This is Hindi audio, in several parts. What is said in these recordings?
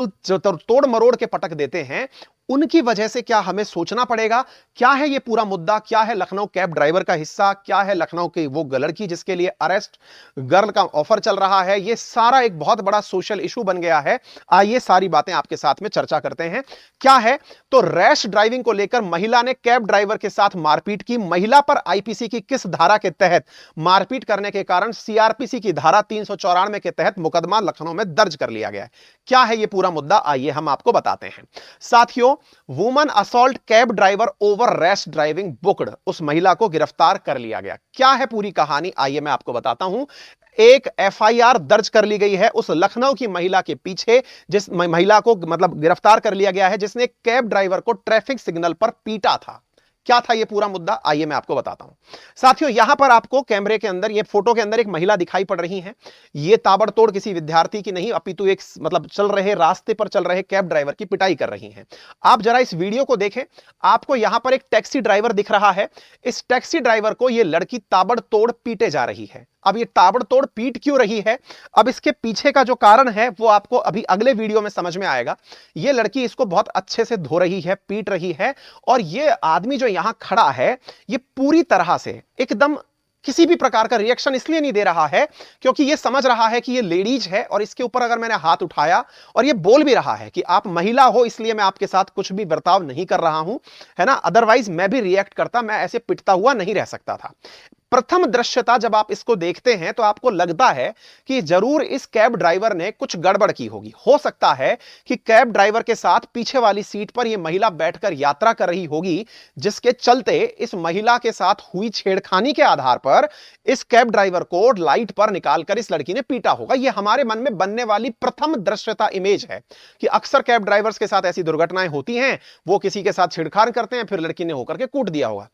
जो तोड़ मरोड़ के पटक देते हैं, उनकी वजह से क्या हमें सोचना पड़ेगा? क्या है ये पूरा मुद्दा? क्या है लखनऊ कैब ड्राइवर का हिस्सा? क्या है लखनऊ की वो लड़की जिसके लिए अरेस्ट गर्ल का ऑफर चल रहा है? ये सारा एक बहुत बड़ा सोशल इशू बन गया है। आइए सारी बातें आपके साथ में चर्चा करते हैं। क्या है तो रैश ड्राइविंग को लेकर महिला ने कैब ड्राइवर के साथ मारपीट की। महिला पर आईपीसी की किस धारा के तहत मारपीट करने के कारण सीआरपीसी की धारा 394 के तहत मुकदमा लखनऊ में दर्ज कर लिया गया है? क्या है ये पूरा मुद्दा? आइए हम आपको बताते हैं। साथियों, woman assault cab driver over rash driving booked, उस महिला को गिरफ्तार कर लिया गया। क्या है पूरी कहानी? आइए मैं आपको बताता हूं। एक एफआईआर दर्ज कर ली गई है उस लखनऊ की महिला के पीछे, जिस महिला को मतलब गिरफ्तार कर लिया गया है जिसने कैब ड्राइवर को ट्रैफिक सिग्नल पर पीटा था। क्या था ये पूरा मुद्दा? आइए मैं आपको बताता हूं। साथियों, यहां पर आपको कैमरे के अंदर, ये फोटो के अंदर एक महिला दिखाई पड़ रही है। ये ताबड़तोड़ किसी विद्यार्थी की नहीं, अपितु एक मतलब चल रहे रास्ते पर चल रहे कैब ड्राइवर की पिटाई कर रही हैं। आप जरा इस वीडियो को देखें। आपको यहां पर एक टैक्सी ड्राइवर दिख रहा है। इस टैक्सी ड्राइवर को ये लड़की ताबड़तोड़ पीटे जा रही है। अब ये ताबड़तोड़ पीट क्यों रही है, अब इसके पीछे का जो कारण है वो आपको अभी अगले वीडियो में समझ में आएगा। ये लड़की इसको बहुत अच्छे से धो रही है, पीट रही है, और ये आदमी जो यहां खड़ा है ये पूरी तरह से एकदम किसी भी प्रकार का रिएक्शन इसलिए नहीं दे रहा है क्योंकि ये समझ रहा है कि ये लेडीज है और इसके ऊपर अगर मैंने हाथ उठाया, और ये बोल भी रहा है कि आप महिला हो इसलिए मैं आपके साथ कुछ भी बर्ताव नहीं कर रहा हूं, है ना, अदरवाइज मैं भी रिएक्ट करता, मैं ऐसे पिटता हुआ नहीं रह सकता था। प्रथम दृश्यता जब आप इसको देखते हैं तो आपको लगता है कि जरूर इस कैब ड्राइवर ने कुछ गड़बड़ की होगी। हो सकता है कि कैब ड्राइवर के साथ पीछे वाली सीट पर यह महिला बैठकर यात्रा कर रही होगी, जिसके चलते इस महिला के साथ हुई छेड़खानी के आधार पर इस कैब ड्राइवर को लाइट पर निकालकर इस लड़की ने पीटा होगा। यह हमारे मन में बनने वाली प्रथम दृश्यता इमेज है कि अक्सर कैब ड्राइवर्स के साथ ऐसी दुर्घटनाएं होती हैं, वो किसी के साथ छेड़छाड़ करते हैं, फिर लड़की ने होकर के कूट दिया होगा।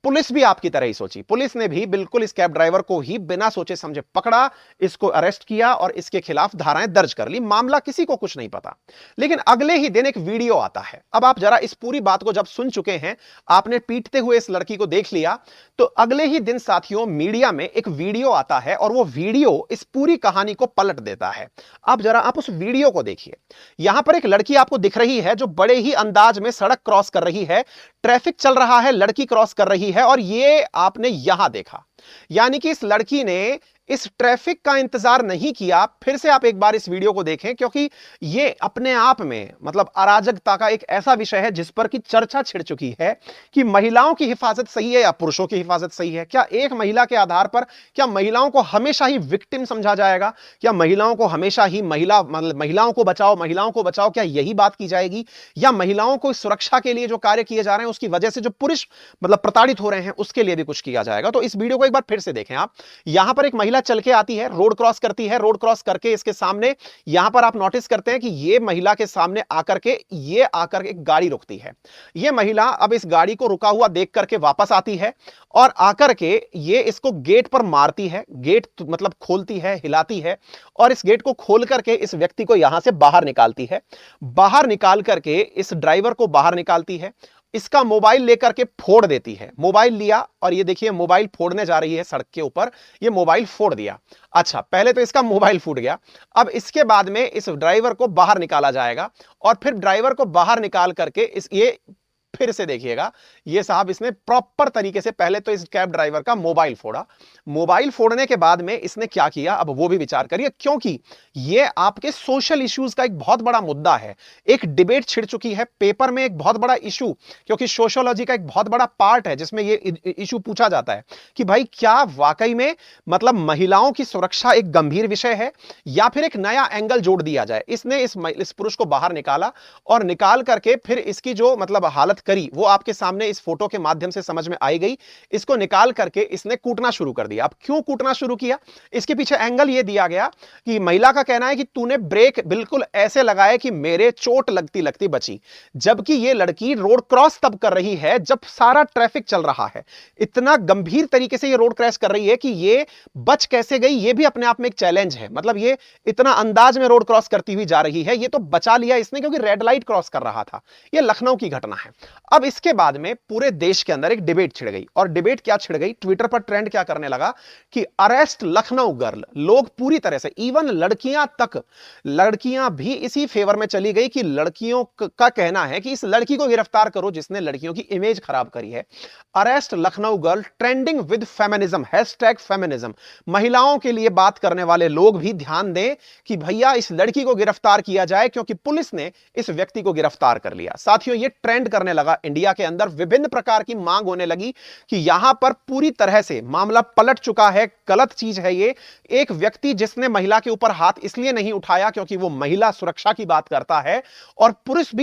पुलिस भी आपकी तरह ही सोची। पुलिस ने भी बिल्कुल इस कैब ड्राइवर को ही बिना सोचे समझे पकड़ा, इसको अरेस्ट किया और इसके खिलाफ धाराएं दर्ज कर ली। मामला किसी को कुछ नहीं पता। लेकिन अगले ही दिन एक वीडियो आता है। अब आप जरा इस पूरी बात को जब सुन चुके हैं, आपने पीटते हुए इस लड़की को देख लिया, तो अगले ही दिन साथियों मीडिया में एक वीडियो आता है और वो वीडियो इस पूरी कहानी को पलट देता है। अब जरा आप उस वीडियो को देखिए। यहां पर एक लड़की आपको दिख रही है जो बड़े ही अंदाज में सड़क क्रॉस कर रही है। ट्रैफिक चल रहा है, लड़की क्रॉस कर रही है, और ये आपने यहां देखा। यानी कि इस लड़की ने इस ट्रैफिक का इंतजार नहीं किया। फिर से आप एक बार इस वीडियो को देखें, क्योंकि ये अपने आप में मतलब अराजकता का एक ऐसा विषय है जिस पर की चर्चा छिड़ चुकी है कि महिलाओं की हिफाजत सही है या पुरुषों की हिफाजत सही है। क्या एक महिला के आधार पर क्या महिलाओं को हमेशा ही विक्टिम समझा जाएगा? क्या महिलाओं को हमेशा ही महिलाओं को बचाओ, महिलाओं को बचाओ, क्या यही बात की जाएगी? या महिलाओं को सुरक्षा के लिए जो कार्य किए जा रहे हैं उसकी वजह से जो पुरुष मतलब प्रताड़ित हो रहे हैं उसके लिए भी कुछ किया जाएगा? तो इस वीडियो को एक बार फिर से देखें आप। यहां पर एक महिला चल के आती है, रोड क्रॉस करती है, रोड क्रॉस करके इसके सामने यहां पर आप नोटिस करते हैं कि ये महिला के सामने आकर के एक गाड़ी रुकती है। ये महिला अब इस गाड़ी को रुका हुआ देख करके वापस आती है और आकर के ये इसको गेट पर मारती है। गेट मतलब खोलती है, हिलाती है, और इस गेट को खोल करके इस व्यक्ति को यहां से बाहर निकालती है। बाहर निकाल करके इस ड्राइवर को बाहर निकालती है, इसका मोबाइल लेकर के फोड़ देती है। मोबाइल लिया और ये देखिए मोबाइल फोड़ने जा रही है सड़क के ऊपर। ये मोबाइल फोड़ दिया। अच्छा, पहले तो इसका मोबाइल फूट गया, अब इसके बाद में इस ड्राइवर को बाहर निकाला जाएगा और फिर ड्राइवर को बाहर निकाल करके ये फिर से देखिएगा, ये साहब इसने प्रॉपर तरीके से पहले तो इस कैब ड्राइवर का मोबाइल फोड़ा। मोबाइल फोड़ने के बाद में इसने क्या किया, अब वो भी विचार करिए, क्योंकि ये आपके सोशल इश्यूज का एक बहुत बड़ा मुद्दा है। एक डिबेट छिड़ चुकी है पेपर में, एक बहुत बड़ा इशू, क्योंकि सोशियोलॉजी का एक बहुत बड़ा पार्ट है जिसमें ये इशू पूछा जाता है कि भाई क्या वाकई में मतलब महिलाओं की सुरक्षा एक गंभीर विषय है या फिर एक नया एंगल जोड़ दिया जाए। इसने इस पुरुष को बाहर निकाला और निकाल करके फिर इसकी जो मतलब हालत करी वो आपके सामने इस फोटो के माध्यम से समझ में आई गई। इसको निकाल करके इसने कूटना शुरू कर दिया। अब क्यों कूटना शुरू किया, इसके पीछे एंगल ये दिया गया कि महिला का कहना है कि तूने ब्रेक बिल्कुल ऐसे लगाए कि मेरे चोट लगती लगती बची, जबकि ये लड़की रोड क्रॉस तब कर रही है जब सारा ट्रैफिक चल रहा है। इतना गंभीर तरीके से ये रोड क्रॉस कर रही है कि ये बच कैसे गई ये भी अपने आप में एक चैलेंज है। मतलब ये इतना अंदाज में रोड क्रॉस करती हुई जा रही है, ये तो बचा लिया इसने क्योंकि रेड लाइट क्रॉस कर रहा था। ये लखनऊ की घटना है। अब इसके बाद में पूरे देश के अंदर एक डिबेट छिड़ गई, और डिबेट क्या छिड़ गई, ट्विटर पर ट्रेंड क्या करने लगा कि अरेस्ट लखनऊ गर्ल। लोग पूरी तरह से, इवन लड़कियां तक, लड़कियां भी इसी फेवर में चली गई कि लड़कियों का कहना है कि इस लड़की को गिरफ्तार करो जिसने लड़कियों की इमेज खराब करी है। Arrest Lucknow girl trending with feminism, hashtag feminism. महिलाओं के लिए बात करने वाले लोग भी ध्यान दें कि भैया इस लड़की को गिरफ्तार किया जाए, क्योंकि पुलिस ने इस व्यक्ति को गिरफ्तार कर लिया। साथियों, यह ट्रेंड करने लगा इंडिया के अंदर, विभिन्न प्रकार की मांग होने लगी कि यहां पर पूरी तरह से मामला पलट चुका है, गलत चीज है ये। एक व्यक्ति जिसने महिला के ऊपर हाथ इसलिए नहीं उठाया क्योंकि वो महिला सुरक्षा की बात करता है, और पुलिस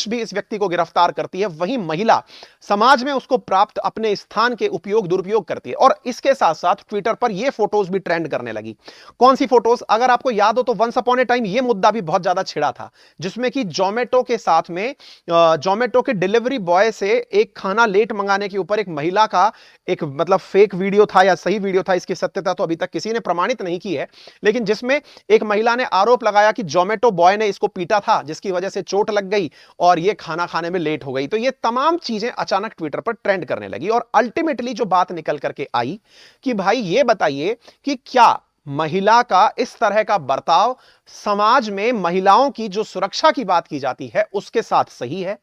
भी इस व्यक्ति को गिरफ्तार करती है, वहीं महिला समाज में उसको प्राप्त अपने स्थान के उपयोग दुरुपयोग करती है। और इसके साथ साथ ट्विटर पर ये फोटोज भी ट्रेंड करने लगी। कौन सी फोटोज? अगर आपको याद हो तो वंस अपॉन ए टाइम ये मुद्दा भी बहुत ज्यादा छिड़ा था, जिसमें कि जोमेटो के साथ में जोमेटो के डिलीवरी बॉय से एक खाना लेट मंगाने के ऊपर एक महिला का एक मतलब फेक वीडियो था या सही वीडियो था, इसकी सत्यता तो अभी तक किसी ने प्रमाणित नहीं की है, लेकिन जिसमें एक महिला ने आरोप लगाया कि जोमेटो बॉय ने इसको पीटा था, जिसकी वजह से चोट लग गई और ये खाना खाने में लेट हो गई। तो ये तमाम चीजें अचानक ट्विटर पर ट्रेंड करने लगी, और अल्टीमेटली जो बात निकल करके आई कि भाई ये बताइए कि क्या महिला का इस तरह का बर्ताव समाज में महिलाओं की जो सुरक्षा की बात की जाती है उसके साथ सही है?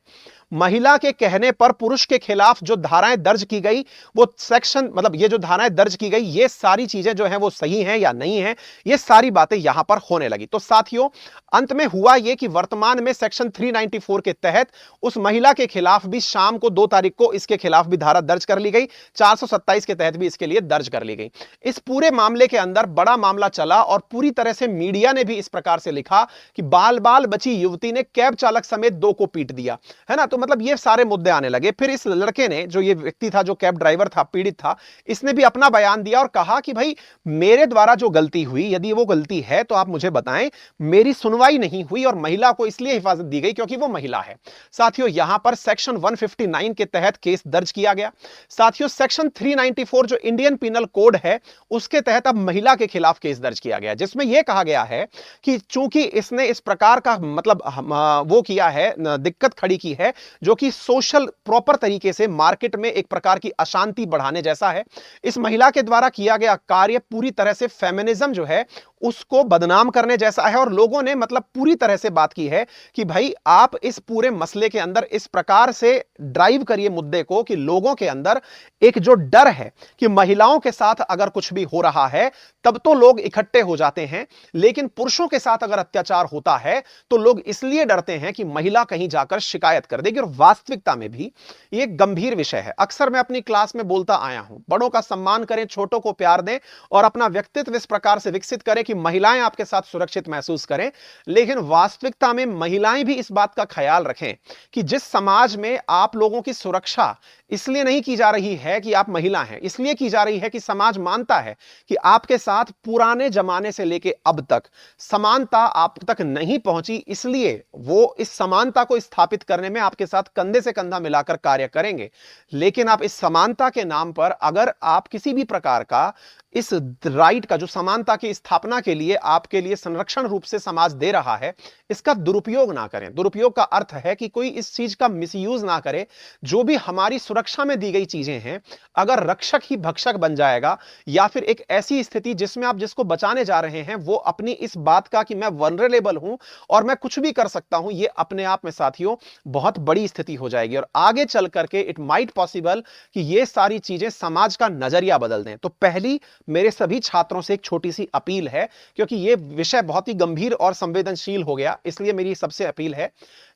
महिला के कहने पर पुरुष के खिलाफ जो धाराएं दर्ज की गई, वो सेक्शन मतलब ये जो धाराएं दर्ज की गई, ये सारी चीजें जो हैं वो सही हैं या नहीं हैं, ये सारी बातें यहां पर होने लगी। तो साथियों, अंत में हुआ ये कि वर्तमान में सेक्शन 394 के तहत उस महिला के खिलाफ भी शाम को 2 तारीख को इसके खिलाफ भी धारा दर्ज कर ली गई, 427 के तहत भी इसके लिए दर्ज कर ली गई। इस पूरे मामले के अंदर बड़ा मामला चला, और पूरी तरह से मीडिया ने भी इस प्रकार से लिखा कि बाल बाल बची युवती ने कैब चालक समेत 2 को पीट दिया, है ना। तो मतलब ये सारे मुद्दे आने लगे। फिर इस लड़के ने, जो ये व्यक्ति था, जो कैब ड्राइवर था, पीड़ित था, इसने भी अपना बयान दिया और कहा कि भाई मेरे द्वारा जो गलती हुई, यदि वो गलती है तो आप मुझे बताएं, मेरी सुनवाई नहीं हुई और महिला को इसलिए हिफाजत दी गई क्योंकि वो महिला है। साथियों, यहां पर सेक्शन 159 के तहत केस दर्ज किया गया। साथियों, सेक्शन 394 जो इंडियन पिनल कोड है, उसके तहत अब महिला के खिलाफ केस दर्ज किया गया, जिसमें यह कहा गया है कि चूंकि इसने इस प्रकार का मतलब वो किया है, दिक्कत खड़ी की है जो कि सोशल प्रॉपर तरीके से मार्केट में एक प्रकार की अशांति बढ़ाने जैसा है, इस महिला के द्वारा किया गया कार्य पूरी तरह से फेमिनिज्म जो है उसको बदनाम करने जैसा है, और लोगों ने मतलब पूरी तरह से बात की है कि भाई आप इस पूरे मसले के अंदर इस प्रकार से ड्राइव करिए मुद्दे को कि लोगों के अंदर एक जो डर है कि महिलाओं के साथ अगर कुछ भी हो रहा है तब तो लोग इकट्ठे हो जाते हैं, लेकिन पुरुषों के साथ अगर अत्याचार होता है तो लोग इसलिए डरते हैं कि महिला कहीं जाकर शिकायत कर देगी। और वास्तविकता में भी ये गंभीर विषय है। अक्सर मैं अपनी क्लास में बोलता आया हूं, बड़ों का सम्मान करें, छोटों को प्यार दें और अपना व्यक्तित्व इस प्रकार से विकसित करें कि महिलाएं आपके साथ सुरक्षित महसूस करें। लेकिन वास्तविकता में महिलाएं भी इस बात का ख्याल रखें कि जिस समाज में आप लोगों की सुरक्षा इसलिए नहीं की जा रही है कि आप महिला हैं, इसलिए की जा रही है कि समाज मानता है कि आपके साथ पुराने जमाने से लेकर अब तक समानता आप तक नहीं पहुंची, इसलिए वो इस समानता को स्थापित करने में आपके साथ कंधे से कंधा मिलाकर कार्य करेंगे। लेकिन आप इस समानता के नाम पर अगर आप किसी भी प्रकार का इस राइट का, जो समानता की स्थापना के लिए आपके लिए संरक्षण रूप से समाज दे रहा है, इसका दुरुपयोग ना करें। दुरुपयोग का अर्थ है कि कोई इस चीज का मिसयूज ना करे। जो भी हमारी सुरक्षा में दी गई चीजें हैं, अगर रक्षक ही भक्षक बन जाएगा, या फिर एक ऐसी स्थिति जिसमें आप जिसको बचाने जा रहे हैं वो अपनी इस बात का कि मैं वल्नरेबल हूं और मैं कुछ भी कर सकता हूं, ये अपने आप में साथियों बहुत बड़ी स्थिति हो जाएगी, और आगे चल करके इट माइट पॉसिबल कि ये सारी चीजें समाज का नजरिया बदल दें। तो पहली मेरे सभी छात्रों से एक छोटी सी अपील है, क्योंकि यह विषय बहुत ही गंभीर और संवेदनशील हो गया, इसलिए मेरी सबसे अपील है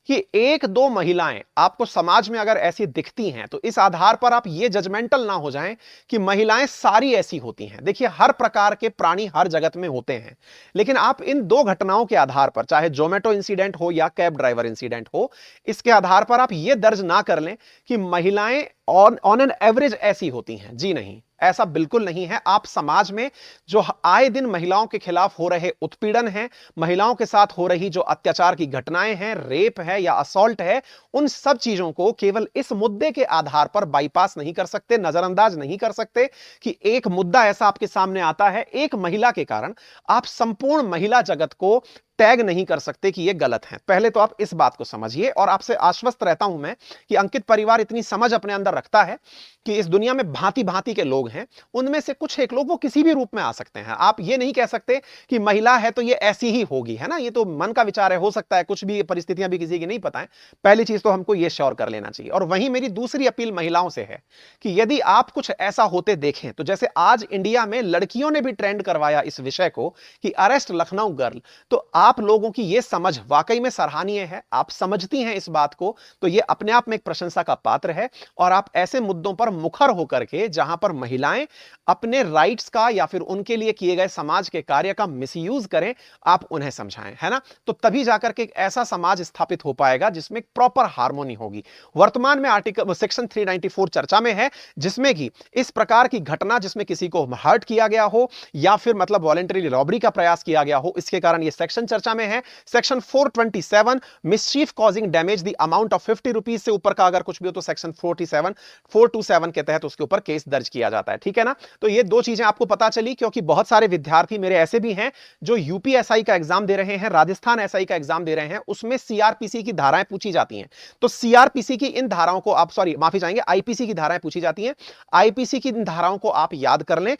कि 1-2 महिलाएं आपको समाज में अगर ऐसी दिखती हैं तो इस आधार पर आप ये जजमेंटल ना हो जाएं कि महिलाएं सारी ऐसी होती हैं। देखिए, हर प्रकार के प्राणी हर जगत में होते हैं, लेकिन आप इन 2 घटनाओं के आधार पर, चाहे जोमेटो इंसिडेंट हो या कैब ड्राइवर इंसिडेंट हो, इसके आधार पर आप ये दर्ज ना कर लें कि महिलाएं ऑन एन एवरेज ऐसी होती हैं। जी नहीं, ऐसा बिल्कुल नहीं है। आप समाज में जो आए दिन महिलाओं के खिलाफ हो रहे उत्पीड़न हैं, महिलाओं के साथ हो रही जो अत्याचार की घटनाएं हैं, रेप है या असॉल्ट है, उन सब चीजों को केवल इस मुद्दे के आधार पर बाईपास नहीं कर सकते, नजरअंदाज नहीं कर सकते कि एक मुद्दा ऐसा आपके सामने आता है, एक महिला के कारण आप संपूर्ण महिला जगत को टैग नहीं कर सकते कि ये गलत है। पहले तो आप इस बात को समझिए, और आपसे आश्वस्त रहता हूं मैं कि अंकित परिवार इतनी समझ अपने अंदर रखता है कि इस दुनिया में भांति भांति के लोग हैं, उनमें से कुछ एक लोग वो किसी भी रूप में आ सकते हैं। आप ये नहीं कह सकते कि महिला है तो ये ऐसी ही होगी, है ना, ये तो मन का विचार है, हो सकता है, कुछ भी परिस्थितियां भी किसी की नहीं पता है। पहली चीज तो हमको ये श्योर कर लेना चाहिए। और वहीं मेरी दूसरी अपील महिलाओं से है कि यदि आप कुछ ऐसा होते देखें, तो जैसे आज इंडिया में लड़कियों ने भी ट्रेंड करवाया इस विषय को कि अरेस्ट लखनऊ गर्ल, तो आप लोगों की यह समझ वाकई में सराहनीय है, आप समझती हैं इस बात को, तो यह अपने आप में एक प्रशंसा का पात्र है। और आप ऐसे मुद्दों पर मुखर होकर के, जहां पर महिलाएं अपने राइट्स का या फिर उनके लिए किए गए समाज के कार्य का मिसयूज करें, आप उन्हें समझाएं, है ना। तो तभी जाकर के एक ऐसा समाज स्थापित हो पाएगा जिसमें एक प्रॉपर हार्मोनी होगी। वर्तमान में आर्टिकल सेक्शन 394 चर्चा में है, जिसमें कि इस प्रकार की घटना जिसमें किसी को हर्ट किया गया हो या फिर मतलब वॉलंटरी रॉबरी का प्रयास किया गया हो, इसके कारण यह सेक्शन चर्चा में है। Section 427 mischief causing damage the amount of 50 rupees से ऊपर का अगर कुछ भी हो तो सेक्शन 427 के तहत उसके ऊपर केस दर्ज किया जाता है, ठीक है ना। तो ये दो चीजें आपको पता चली, क्योंकि बहुत सारे विद्यार्थी मेरे ऐसे भी हैं जो यूपीएसआई का एग्जाम दे रहे हैं, राजस्थान एसआई का एग्जाम दे रहे हैं, उसमें सीआरपीसी की धाराएं पूछी जाती हैं। तो सीआरपीसी की इन धाराओं को आप, सॉरी माफी चाहेंगे, आईपीसी की धाराएं पूछी जाती हैं। आईपीसी की इन धाराओं को आप याद कर लें।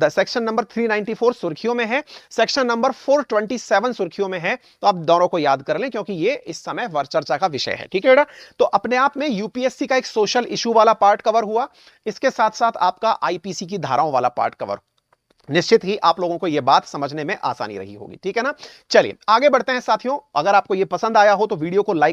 सेक्शन नंबर 394 सुर्खियों में है, सेक्शन नंबर 427 सुर्खियों में है, तो आप दोनों को याद कर लें क्योंकि ये इस समय चर्चा का विषय है, ठीक है बेटा। तो अपने आप में यूपीएससी का एक सोशल इशू वाला पार्ट कवर हुआ, इसके साथ साथ आपका आईपीसी की धाराओं वाला पार्ट कवर। निश्चित ही आप लोगों को यह बात समझने में आसानी रही होगी, ठीक है ना। चलिए आगे बढ़ते हैं साथियों। अगर आपको यह पसंद आया हो तो वीडियो को लाइक